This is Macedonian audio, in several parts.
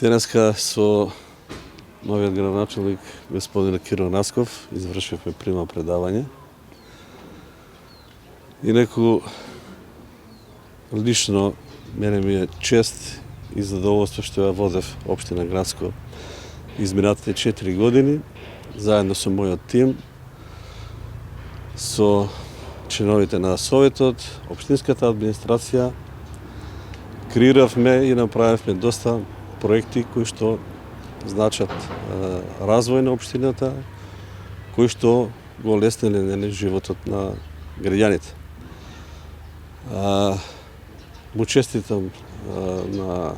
Денеска со новиот градоначалник господин Киро Насков извршивме прима предавање. Инаку лично мене ми е чест и задоволство што ја водев општина Градско изминатите 4 години, заедно со мојот тим, со членовите на Советот, општинската администрација, креиравме и направивме доста проекти кои што значат развој на општината, кои што го олеснеле животот на граѓаните. Му честитам на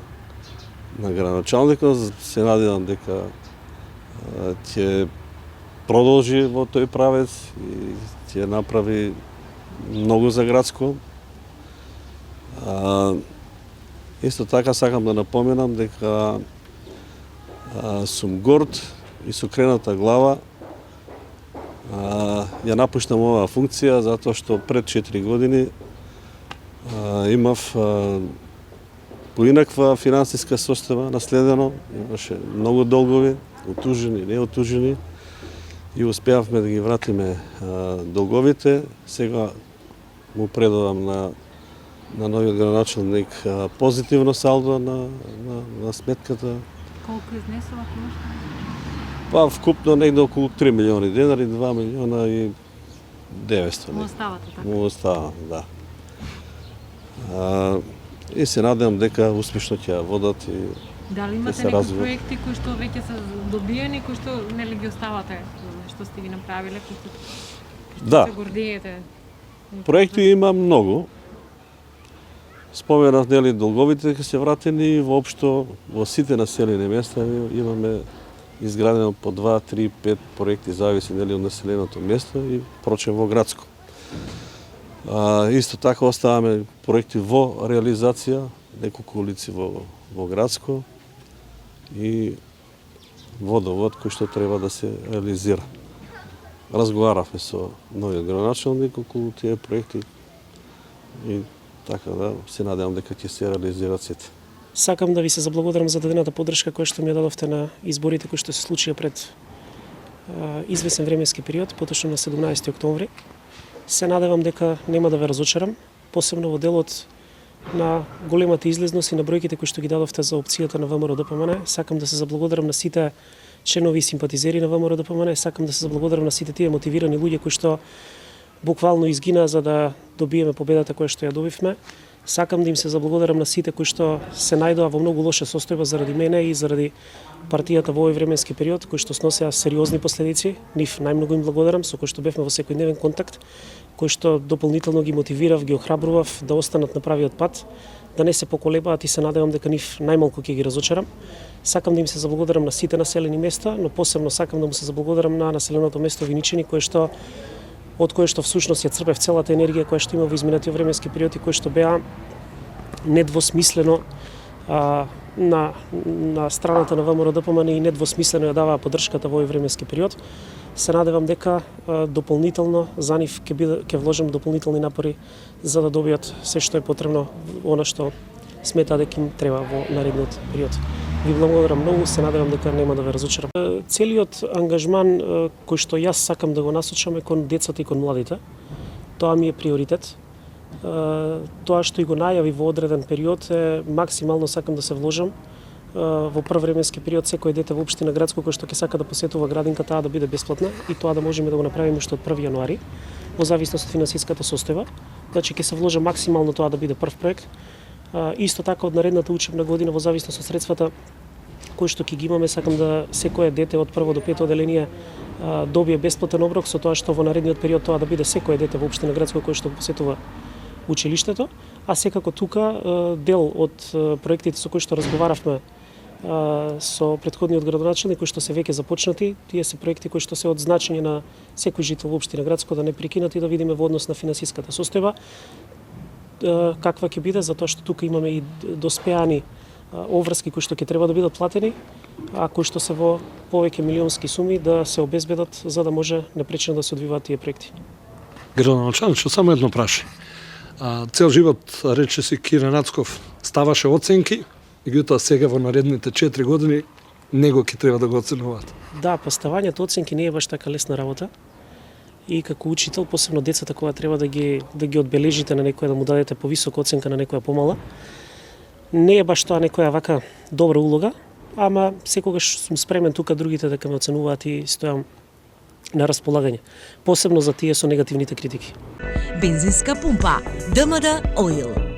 градоначалникот, се надевам дека ќе продолжи во тој правец и ќе направи многу за Градско. Исто така сакам да напоменам дека сум горд и со крената глава ја напуштам оваа функција затоа што пред 4 години имав поинаква финансиска состојба наследено, имаше многу долгови, утужени, неутужени, и успеавме да ги вратиме долговите. Сега му предавам на новиот градоначалник позитивно салдо на сметката. Колку изнесува помошта? Па вкупно негде околу 3 милиони денари, 2 милиона и 900. Му оставате така? Му оставам, да. И се надевам дека успешно ќе ја водат и Дали имате некои проекти кои што веќе се добиени, кои што нели ги оставате, што сте ги направиле, кои што Да. се гордиете? Проекти има многу. Споменав нели долговите дека се вратени и воопшто во сите населени места имаме изградено по 2, 3, 5 проекти, зависи нели од населеното место и прочем во Градско. Исто така оставаме проекти во реализација, неколку улици во Градско и водовод кој што треба да се реализира. Разговаравме со новиот градоначалник околу тие проекти и така да се надевам дека ќе се реализираат сите. Сакам да ви се заблагодарам за дадената поддршка која што ми ја дадовте на изборите кои што се случија пред извесен временски период, поточно на 17 октомври. Се надевам дека нема да ве разочарам, посебно во делот на големата излезност и на бројките кои што ги дадовте за опцијата на ВМРО-ДПМН. Сакам да се заблагодарам на сите членови и симпатизери на ВМРО-ДПМН. Сакам да се заблагодарам на сите тие мотивирани луѓе кои што буквално изгинаа за да добиеме победата која што ја добивме. Сакам да им се заблагодарам на сите кои што се најдоа во многу лоша состојба заради мене и заради партијата во овој временски период, кои што сносеа сериозни последици. Нив најмногу им благодарам, со кои што бевме во секојдневен контакт, кои што дополнително ги мотивирав, ги охрабрував да останат на правиот пат, да не се поколебаат и се надевам дека нив најмалку ќе ги разочарам. Сакам да им се заблагодарам на сите населени места, но посебно сакам да му се заблагодарам на населеното место Виничини, од кое што всушност ја црпев целата енергија која што има во изминатиот временски период и која што беа недвосмислено на страната на ВМРО-ДПМН и недвосмислено ја даваа поддршката во овој временски период. Се надевам дека дополнително за нив ќе вложам дополнителни напори за да добијат се што е потребно, она што смета дека им треба во наредниот период. Ви благодарам многу, се надевам дека нема да ве разочарам. Целиот ангажман кој што јас сакам да го насочам е кон децата и кон младите. Тоа ми е приоритет. Тоа што и го најави во одреден период е максимално сакам да се вложам во прв временски период секој дете во општина Градско кој што ќе сака да посетува градинка таа да биде бесплатна и тоа да можеме да го направиме уште од 1 јануари во зависност од финансиската состојба. Значи ќе се вложи максимално тоа да биде прв проект. Исто така од наредната учебна година во зависност од средствата кои што ќе ги имаме, сакам да секое дете од прво до пето одделение добие бесплатен оброк, со тоа што во наредниот период тоа да биде секое дете во општина Градско кој што посетува училиштето, а секако тука дел од проектите со кои што разговаравме со претходниот градоначалник кои што се веќе започнати, тие се проекти кои што се од значење на секој жител во општина Градско да не прекинат и да видиме во однос на финансиската состојба каква ќе биде, затоа што тука имаме и доспеани обврски кои што ќе треба да бидат платени, а кои што се во повеќе милионски суми да се обезбедат за да може непречено да се одвиваат тие проекти. Градоначалник, само едно праша. Цел живот, рече си Киро Нацков, ставаше оценки Меѓутоа сега во наредните 4 години него ќе треба да го оценуваат. Да, поставањето оценки не е баш така лесна работа. И како учител, посебно децата кога треба да ги одбележите на некоја, да му дадете повисока оценка на некоја помала, не е баш тоа некоја вака добра улога, ама секогаш сум спремен тука другите да ме оценуваат и стојам на располагање, посебно за тие со негативните критики. Бензинска пумпа ДМД Oil.